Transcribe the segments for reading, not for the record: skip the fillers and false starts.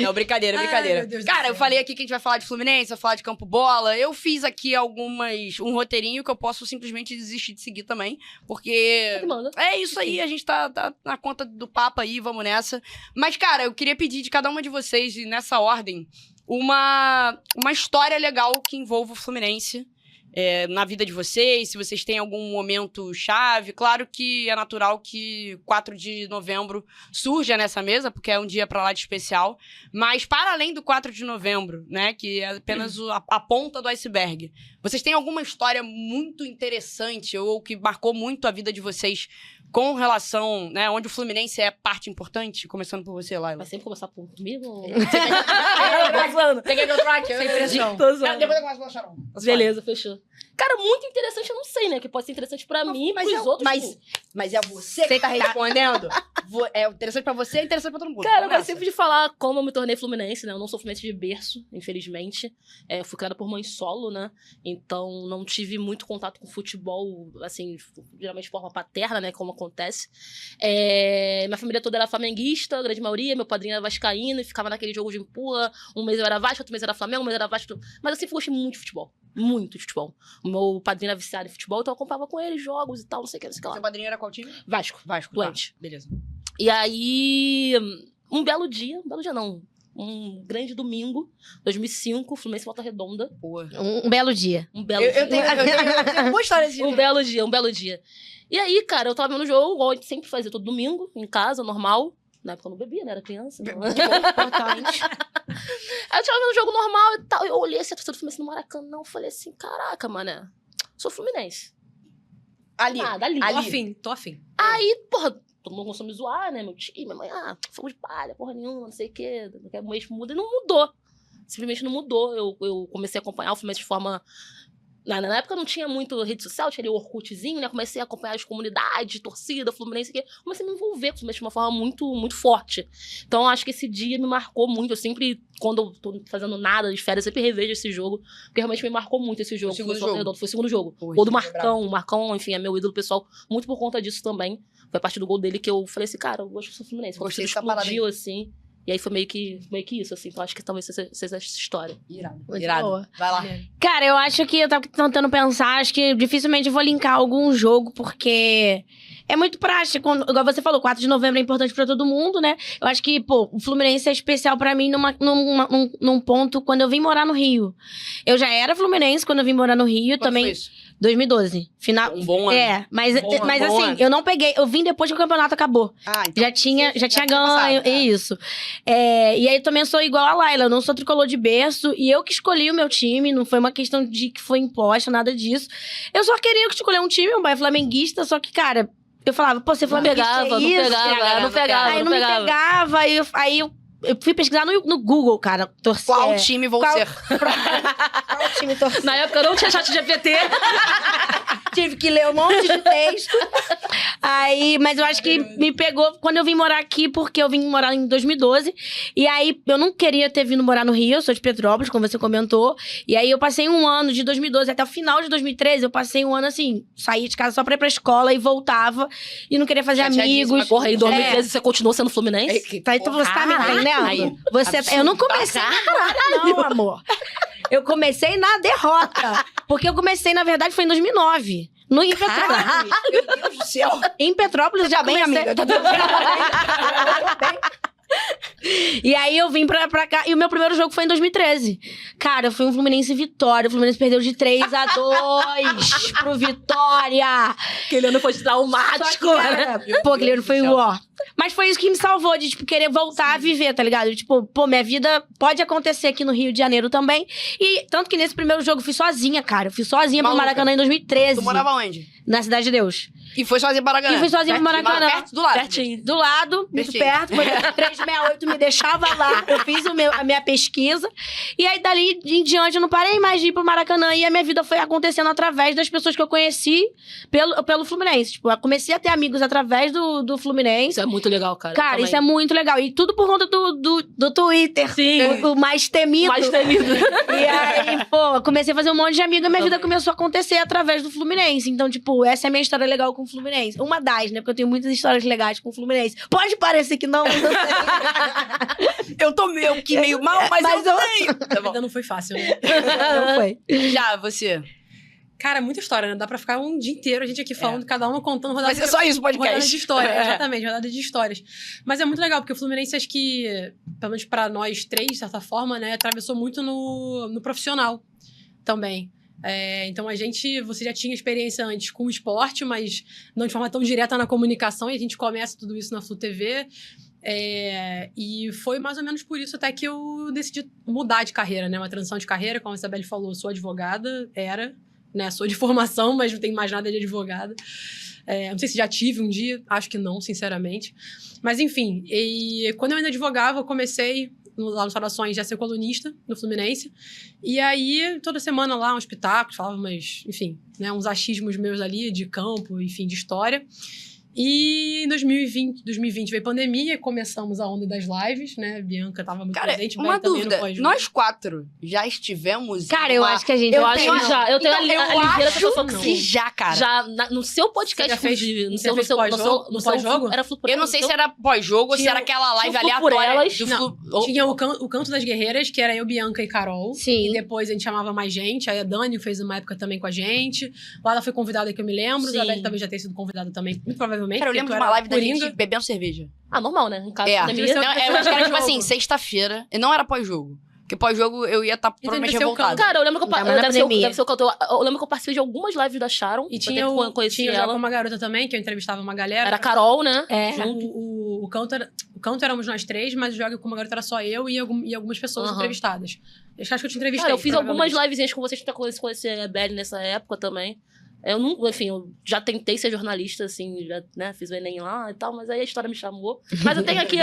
Não, brincadeira. Ai, meu Deus do Cara, céu. eu falei aqui que a gente vai falar de Fluminense, vai falar de Campo Bola. Eu fiz aqui um roteirinho que eu posso simplesmente desistir de seguir também, porque... Manda. É isso aí, a gente tá na conta do papo aí, vamos nessa. Mas, cara, eu queria pedir de cada uma de vocês, e nessa ordem, uma história legal que envolva o Fluminense. Na vida de vocês, se vocês têm algum momento chave. Claro que é natural que 4 de novembro surja nessa mesa, porque é um dia pra lá de especial. Mas para além do 4 de novembro, né, que é apenas a ponta do iceberg, vocês têm alguma história muito interessante ou que marcou muito a vida de vocês com relação, né, onde o Fluminense é parte importante? Começando por você, Laila. Vai sempre começar comigo? Peguei meu track. Sem pressão. Tô zoando. Depois eu começo pelo Sharon. Beleza, fechou. Cara, muito interessante, eu não sei, né? Que pode ser interessante pra mim e pros outros. Mas é você que tá respondendo? É interessante pra você, é interessante pra todo mundo. Cara, eu Começa. gosto sempre de falar como eu me tornei fluminense, né? Eu não sou fluminense de berço, infelizmente. Eu fui criada por mãe solo, né? Então, não tive muito contato com futebol, assim, geralmente de forma paterna, né? Como acontece. Minha família toda era flamenguista, a grande maioria. Meu padrinho era vascaíno e ficava naquele jogo de empurra. Um mês eu era Vasco, outro mês era Flamengo, um mês era Vasco. Mas eu sempre gostei muito de futebol. Muito de futebol. O meu padrinho era viciado em futebol, então eu acompanhava com ele jogos e tal, não sei o que, não sei o que lá. Seu padrinho era qual time? Vasco. Doente. Tá, beleza. E aí, um grande domingo, 2005, Fluminense Volta Redonda. Boa. Um belo dia. Um belo Eu dia. tenho uma história assim. Um belo dia. E aí, cara, eu tava vendo o jogo, igual a gente sempre fazia todo domingo, em casa, normal. Na época eu não bebia, né? Era criança. Então... Importante. Aí eu tava vendo o jogo normal e tal. Eu olhei assim, a torcida do Fluminense no Maracanã. Falei assim, caraca, mané, sou Fluminense. Ali. Nada, ali. Tô afim. Aí, porra, todo mundo começou a me zoar, né? Meu tio, minha mãe, fogo de palha, porra nenhuma, não sei o quê. Daqui a um mês muda. E não mudou. Simplesmente não mudou. Eu comecei a acompanhar o Fluminense de forma... Na época não tinha muito rede social, tinha ali o Orkutzinho, né? Comecei a acompanhar as comunidades, torcida, Fluminense, comecei a me envolver com o Fluminense de uma forma muito, muito forte. Então, acho que esse dia me marcou muito. Eu sempre, quando eu tô fazendo nada de férias, eu sempre revejo esse jogo, porque realmente me marcou muito esse jogo. Foi o segundo jogo? Foi o segundo jogo. Poxa, Gol do que Marcão. O Marcão, enfim, é meu ídolo pessoal, muito por conta disso também. Foi a partir do gol dele que eu falei assim, cara, eu gosto do Fluminense. Gostei Quando dessa parada explodiu, assim. E aí foi meio que isso, assim. Então acho que talvez seja essa história. Irado. Muito Irado. boa. Vai lá. Cara, eu acho que eu tava tentando pensar, acho que dificilmente eu vou linkar algum jogo, porque é muito prático. Igual você falou, 4 de novembro é importante pra todo mundo, né? Eu acho que, pô, o Fluminense é especial pra mim num ponto quando eu vim morar no Rio. Eu já era Fluminense quando eu vim morar no Rio, Quanto também. foi isso? 2012. Final. Um bom ano. Mas Bom ano, mas bom assim, ano. eu não peguei. Eu vim depois que o campeonato acabou. Então Já tinha tinha ganho, passado, é. isso. E aí eu também sou igual a Laila, eu não sou tricolor de berço. E eu que escolhi o meu time, não foi uma questão de que foi imposta, nada disso. Eu só queria escolher um time, um pai flamenguista, só que, cara, eu falava, pô, você flamenguista Pegava, é não isso? pegava, não pegava. Aí não me pegava, aí eu fui pesquisar no Google, cara, torcer. Qual time vou ser? Qual time torcer? Na época eu não tinha chat GPT. Tive que ler um monte de texto. Mas eu acho que me pegou quando eu vim morar aqui, porque eu vim morar em 2012. E aí, eu não queria ter vindo morar no Rio, eu sou de Petrópolis, como você comentou. E aí, eu passei um ano, de 2012 até o final de 2013, eu passei um ano assim, saía de casa só pra ir pra escola e voltava. E não queria fazer amigos. Porra, aí em 2013 você continuou sendo Fluminense? Então você tá me entendendo? Aí, Eu não comecei na vitória, não, amor. Eu comecei na derrota. Porque eu comecei, na verdade, foi em 2009. Em Petrópolis. Meu Deus do céu. Em Petrópolis, já Bem, comecei... amiga. Tá tudo bem. E aí eu vim pra cá. E o meu primeiro jogo foi em 2013. Cara, foi um Fluminense Vitória. O Fluminense perdeu de 3-2 pro Vitória. Aquele ano foi traumático, Só que, cara, né? pô, aquele ano foi ó. Mas foi isso que me salvou de, tipo, querer voltar a viver, tá ligado? Tipo, pô, minha vida pode acontecer aqui no Rio de Janeiro também. E tanto que nesse primeiro jogo eu fui sozinha, cara. Eu fui sozinha pro Maluca. Maracanã em 2013. Tu morava onde? Na Cidade de Deus. E foi sozinho para Maracanã? E fui sozinha pro Maracanã. Perto do lado. Pertinho. Do lado, muito Pertinho. perto. 368 me deixava lá. Eu fiz a minha pesquisa. E aí, dali em diante, eu não parei mais de ir pro Maracanã. E a minha vida foi acontecendo através das pessoas que eu conheci pelo Fluminense. Tipo, eu comecei a ter amigos através do Fluminense. Isso é muito muito legal, cara. Cara, Também. isso é muito legal. E tudo por conta do Twitter. Sim. O mais temido. Mais temido. E aí, pô, eu comecei a fazer um monte de amiga. Minha vida começou a acontecer através do Fluminense. Então, tipo, essa é a minha história legal com o Fluminense. Uma das, né? Porque eu tenho muitas histórias legais com o Fluminense. Pode parecer que não, mas eu sei. Eu tô meio que meio mal, mas eu tenho. Tá bom. Ainda não foi fácil, né? Não foi. Já, você. Cara, muita história, né? Dá pra ficar um dia inteiro a gente aqui falando, cada uma contando rodada. Vai ser só isso o Rodada podcast. de história, É. exatamente, rodada de histórias. Mas é muito legal, porque o Fluminense, acho que, pelo menos pra nós três, de certa forma, né, atravessou muito no profissional também. Então você já tinha experiência antes com o esporte, mas não de forma tão direta na comunicação, e a gente começa tudo isso na Flu TV. E foi mais ou menos por isso até que eu decidi mudar de carreira, né? Uma transição de carreira, como a Isabelle falou, sou advogada, né? Sou de formação, mas não tenho mais nada de advogada. Não sei se já tive um dia, acho que não, sinceramente. Mas enfim, e quando eu ainda advogava, eu comecei lá no Saudações já ser colunista no Fluminense. E aí, toda semana lá, uns pitacos, falava enfim, né, uns achismos meus ali de campo, enfim, de história. E em 2020 veio pandemia, começamos a onda das lives, né? Bianca tava muito Cara, presente. uma Beth também dúvida. no pós-jogo. Nós 4 já estivemos... Cara, eu acho que a gente... Eu acho que já. Eu tenho Então, eu a ligeira acho sensação que já, cara. Já no seu podcast, Você já fez- inclusive, você fez pós-jogo? No pós-jogo? Era Flu por Eu não Elas, sei então- se era pós-jogo ou se Tinha- era aquela live tinha o Flu por aleatória. Elas. do Não, Flu- ou- Tinha o Canto das Guerreiras, que era eu, Bianca e Carol. Sim. E depois a gente chamava mais gente. Aí a Dani fez uma época também com a gente. Lá ela foi convidada que eu me lembro. Sim. A Isabelle também já ter sido convidada também, muito provavelmente. Cara, eu porque lembro tu de uma era live da coringa. gente bebendo cerveja. Ah, normal, né? Em casa, É. pandemia. Devia Não, ser- eu acho que era tipo Jogo. assim, sexta-feira. E não era pós-jogo. Porque pós-jogo eu ia estar provavelmente devia ser o revoltado. canto. Cara, eu lembro que eu, Tava na deve ser pandemia. o cantor. Eu lembro que eu participei de algumas lives da Sharon. E eu tinha até o conheci tinha já ela. com uma garota também, que eu entrevistava uma galera. Era a Carol, né? É. Junto. O canto éramos nós três, mas o Joga com uma garota era só eu e algumas pessoas Aham. entrevistadas. Eu acho que eu te entrevistei. Cara, eu fiz algumas provavelmente. livezinhas com vocês pra conhecer a Belly nessa época também. Eu não, enfim, eu já tentei ser jornalista, assim, já, né, fiz o Enem lá e tal, mas aí a história me chamou. Mas eu tenho aqui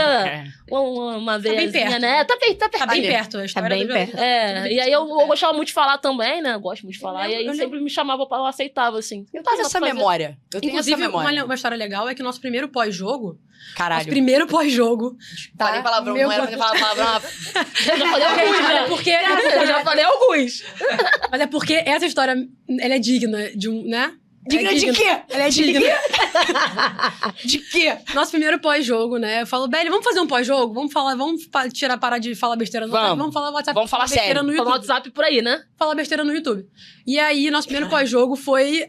uma bem veiazinha, perto. né? Tá bem Tá bem Ali. perto a história. bem do perto. E aí eu gostava muito de falar também, né? Eu gosto muito de falar. E aí eu sempre me chamava pra eu aceitava, assim. Eu tenho essa memória. Eu tenho Inclusive, essa memória. uma história legal é que o nosso primeiro pós-jogo, Caralho. tá? Falei palavrão, Meu não era pra ter falado palavrão. Eu já falei alguns, Mas é né? porque, Eu já falei alguns. mas é porque essa história, ela é digna de um, né? Digna de quê? Ela é digna. De quê? Nosso primeiro pós-jogo, né? Eu falo, Belly, vamos fazer um pós-jogo? Parar de falar besteira no WhatsApp? Vamos falar WhatsApp. Vamos falar besteira sério. no Tô YouTube. no WhatsApp por aí, né? Falar besteira no YouTube. E aí, nosso primeiro pós-jogo foi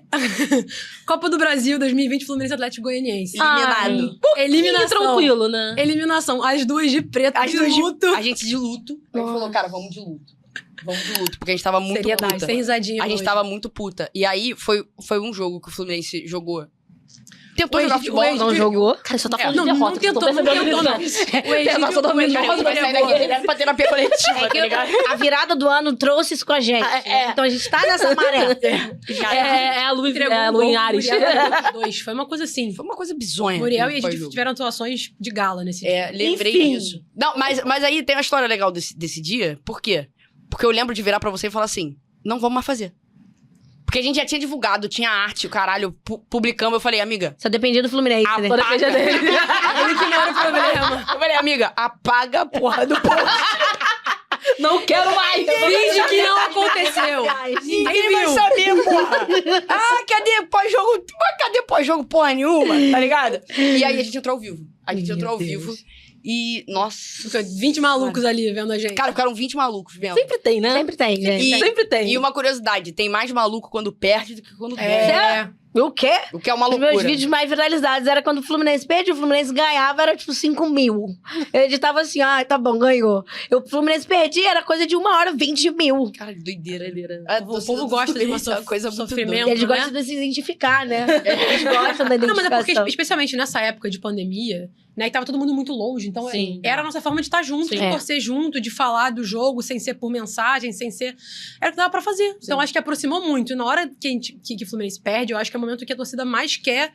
Copa do Brasil 2020 Fluminense Atlético Goianiense. Eliminado. Eliminação. Tranquilo, né? Eliminação. As duas de preto, As de duas de- luto. A gente de luto. A gente falou, cara, vamos de luto. Vamos de luto, porque a gente tava muito Seriedade, puta. sem risadinha. A gente hoje. tava muito puta. E aí, foi um jogo que o Fluminense jogou. Tentou O jogar Egídio- futebol. o Não Egídio- jogou? Cara, só tá É, falando não, de não derrota. tentou, tô percebendo não tentou, não. isso, O Egídio- Passou dominando. o Egídio- Vai sair daqui direto pra terapia coletiva, tá ligado? A virada do ano trouxe isso com a gente. É. Então a gente tá nessa maré. É a Lu, entregou é a um Lu em gol, Ares. Muriel e dois. Foi uma coisa assim. Foi uma coisa bizonha. Muriel e a aquele gente pós-jogo. tiveram atuações de gala nesse dia. É, lembrei Enfim. disso. Não, mas aí tem uma história legal desse dia. Por quê? Porque eu lembro de virar pra você e falar assim, não vamos mais fazer. Porque a gente já tinha divulgado, tinha arte, o caralho, publicamos. Eu falei, amiga, Só dependia do Fluminense, né? apaga. Dependia dele. Ele que não era o problema. Eu falei, amiga, apaga a porra do post. Não quero mais. Finge que não aconteceu. Ninguém vai saber, porra. Ah, cadê pós-jogo? Cadê pós-jogo porra nenhuma, tá ligado? E aí a gente entrou ao vivo. A gente entrou ao vivo. E, nossa... 20 malucos ali vendo a gente. Cara, ficaram 20 malucos vendo. Sempre tem, né? Sempre tem, gente. E- Sempre tem. E uma curiosidade, tem mais maluco quando perde do que quando ganha. É. O quê? O que é uma Os meus loucura. vídeos mais viralizados era quando o Fluminense perdia, o Fluminense ganhava, era tipo 5 mil. Eu editava assim, tá bom, ganhou. O Fluminense perdia, era coisa de 1 hora, 20 mil. Cara, que doideira. O povo gosta de uma uma coisa muito sofrimento. doida. Eles né? gostam de se identificar, né? Eles gostam da Não, mas é porque, identificação. especialmente nessa época de pandemia, né, que tava todo mundo muito longe, então Sim. era a nossa forma de estar junto, Sim. de torcer junto, de falar do jogo sem ser por mensagem, sem ser... Era o que dava pra fazer. Então acho que aproximou muito. E na hora que o Fluminense perde, eu acho que é o momento que a torcida mais quer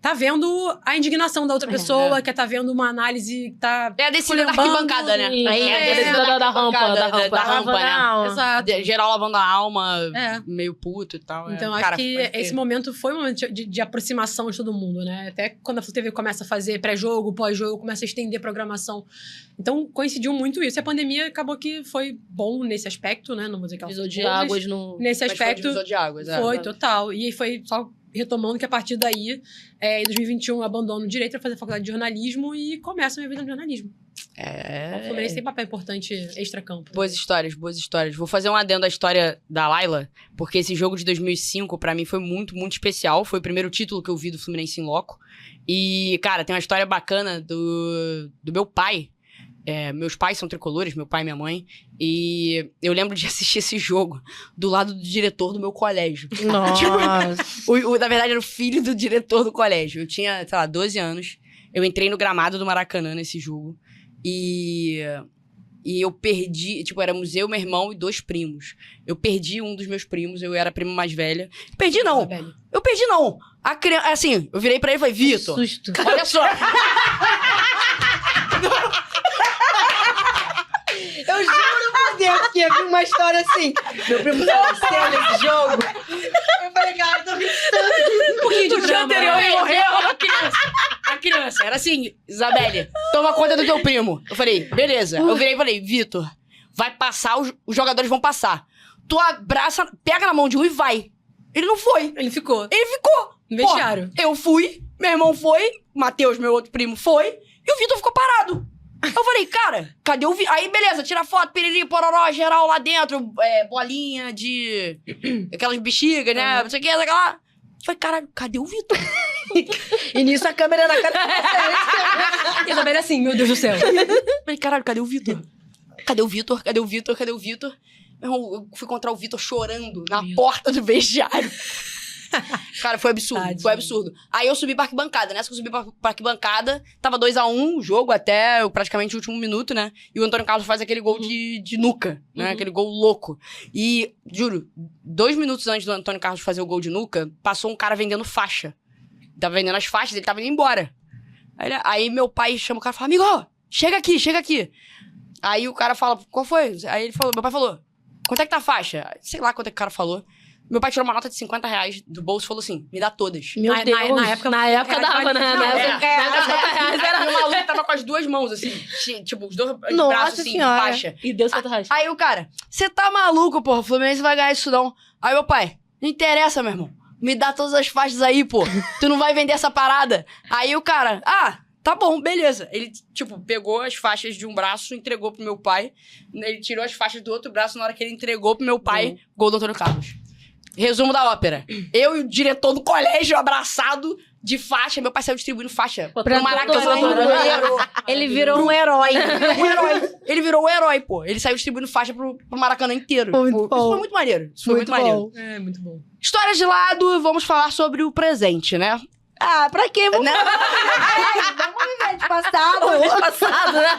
tá vendo a indignação da outra pessoa, que tá vendo uma análise que tá... É a descida da arquibancada, né? Sim, Aí é a descida da rampa, da rampa, né? Exato. Geral lavando a alma, É. meio puto e tal. Então, Cara, acho que pode crer. esse momento foi um momento de aproximação de todo mundo, né? Até quando a Flu TV começa a fazer pré-jogo, pós-jogo, começa a estender programação. Então, coincidiu muito isso. E a pandemia acabou que foi bom nesse aspecto, né? Não vou dizer que ela Divisor foi de boa, mas águas no... nesse Mas foi aspecto, divisor de águas, é. foi total. E foi só retomando que a partir daí, em 2021, eu abandono o direito para fazer faculdade de jornalismo e começo a minha vida no jornalismo. O Fluminense tem papel importante extra-campo. Boas histórias, boas histórias. Vou fazer um adendo à história da Laila, porque esse jogo de 2005, pra mim, foi muito, muito especial. Foi o primeiro título que eu vi do Fluminense em loco. E, cara, tem uma história bacana do meu pai. Meus pais são tricolores, meu pai e minha mãe. E eu lembro de assistir esse jogo do lado do diretor do meu colégio. Nossa. Na verdade, era o filho do diretor do colégio. Eu tinha, sei lá, 12 anos. Eu entrei no gramado do Maracanã nesse jogo. E eu perdi... Tipo, éramos eu, meu irmão e 2 primos. Eu perdi um dos meus primos. Eu era a prima mais velha. Perdi, não. Eu perdi, não. A criança... Assim, eu virei pra ele e falei, Vitor, Susto. olha só. Eu juro por Deus que eu vi uma história assim. Meu primo faleceu nesse jogo. Eu falei, cara, eu tô pensando. Um pouquinho de No dia drama. anterior ele morreu. A criança. Era assim, Isabelle, toma conta do teu primo. Eu falei, beleza. Eu virei e falei, Vitor, vai passar, os jogadores vão passar. Tu abraça, pega na mão de um e vai. Ele não foi. Ele ficou. Ele ficou. No vestiário. Eu fui, meu irmão foi, Matheus, meu outro primo, foi, e o Vitor ficou parado. Eu falei, cara, cadê o Vitor? Aí, beleza, tira foto, piriri, pororó, geral lá dentro, bolinha de... aquelas bexigas, né? Não sei o que, lá. Eu falei, caralho, cadê o Vitor? E nisso a câmera na cara do Isabela assim, meu Deus do céu. Eu falei, caralho, cadê o Vitor? Cadê o Vitor? Cadê o Vitor? Cadê o Vitor? Meu irmão, eu fui encontrar o Vitor chorando na porta do vestiário. Cara, foi absurdo, Tadinho. foi absurdo. Aí eu subi pra arquibancada. Nessa que eu subi pra arquibancada, tava 2-1 o jogo até praticamente o último minuto, né? E o Antônio Carlos faz aquele gol de nuca, né? Aquele gol louco. E, juro, 2 minutos antes do Antônio Carlos fazer o gol de nuca, passou um cara vendendo faixa. Tava vendendo as faixas, ele tava indo embora. Aí meu pai chama o cara e fala, amigo, chega aqui, chega aqui. Aí o cara fala, qual foi? Aí ele falou, meu pai falou, quanto é que tá a faixa? Sei lá quanto é que o cara falou. Meu pai tirou uma nota de R$50 do bolso e falou assim, me dá todas. Meu Na- Deus. na época- Na época dava, né? Não, Na época, Aí o maluco tava com as 2 mãos, assim, tipo, os 2 Nossa braços, assim, Senhora. faixa. E deu R$50. Aí o cara, você tá maluco, porra, o Fluminense vai ganhar isso não. Aí meu pai, não interessa, meu irmão, me dá todas as faixas aí, pô, tu não vai vender essa parada. Aí o cara, tá bom, beleza. Ele, tipo, pegou as faixas de um braço, entregou pro meu pai, ele tirou as faixas do outro braço, na hora que ele entregou pro meu pai, gol do Antônio Carlos. Resumo da ópera. Eu e o diretor do colégio abraçado de faixa. Meu pai saiu distribuindo faixa Pra pro Maracanã todo mundo. inteiro. Ele virou um herói. Um herói. Ele virou um herói, pô. Ele saiu distribuindo faixa pro Maracanã inteiro. Muito Pô, bom. Isso foi muito maneiro. Isso foi muito maneiro. É, muito bom. Histórias de lado, vamos falar sobre o presente, né? Ah, pra quê? Vamos Né? vamos viver de passado. Passado, né?